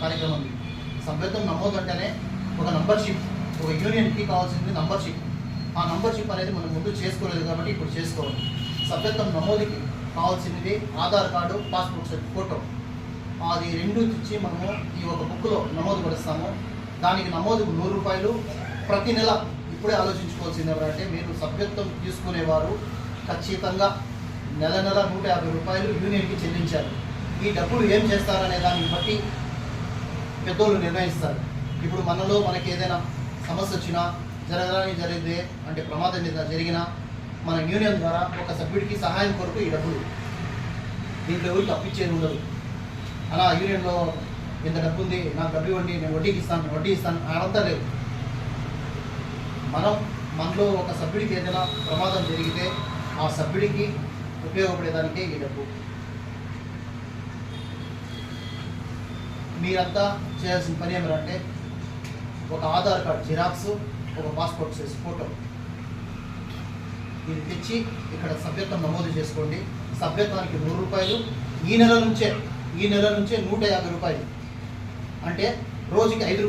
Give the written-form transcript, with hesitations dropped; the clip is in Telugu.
కార్యక్రమం. సభ్యత్వం నమోదు అంటేనే ఒక నంబర్షిప్, ఒక యూనియన్కి కావాల్సింది నంబర్షిప్. ఆ నంబర్షిప్ అనేది మనం ముందు చేసుకోలేదు కాబట్టి ఇప్పుడు చేసుకోవాలి. సభ్యత్వం నమోదుకి కావాల్సినది Aadhaar card, passport size photo. అది రెండు ఇచ్చి మనము ఈ ఒక బుక్లో నమోదు పరుస్తాము. దానికి నమోదుకు 100 రూపాయలు ప్రతి నెల. ఇప్పుడే ఆలోచించుకోవాల్సింది ఎవరంటే, మీరు సభ్యత్వం తీసుకునేవారు ఖచ్చితంగా నెల 150 రూపాయలు యూనియన్కి చెల్లించారు. ఈ డబ్బులు ఏం చేస్తారనే దాన్ని బట్టి పెద్దోళ్ళు నిర్ణయిస్తారు. ఇప్పుడు మనకి ఏదైనా సమస్య వచ్చినా, జరిగితే అంటే ప్రమాదం జరిగినా మన యూనియన్ ద్వారా ఒక సభ్యుడికి సహాయం కొరకు ఈ డబ్బులు. దీంట్లో ఎవరికి అప్పిచ్చేది ఉండదు. అలా యూనియన్లో ఇంత డబ్బు ఉంది, నాకు డబ్బు ఇవ్వండి, నేను వడ్డీ ఇస్తాను అదంతా లేదు. మనలో ఒక సభ్యుడికి ఏదైనా ప్రమాదం జరిగితే ఆ సభ్యుడికి ఉపయోగపడేదానికే ఈ డబ్బు. మీరంతా చేయాల్సిన పని ఏమిటంటే, ఒక ఆధార్ కార్డ్ జిరాక్స్, ఒక పాస్పోర్ట్ సైజ్ ఫోటో ఇది తెచ్చి ఇక్కడ సభ్యత్వం నమోదు చేసుకోండి. సభ్యత్వానికి 100 రూపాయలు. ఈ నెల నుంచే 150 రూపాయలు, అంటే రోజుకి 5 రూపాయలు.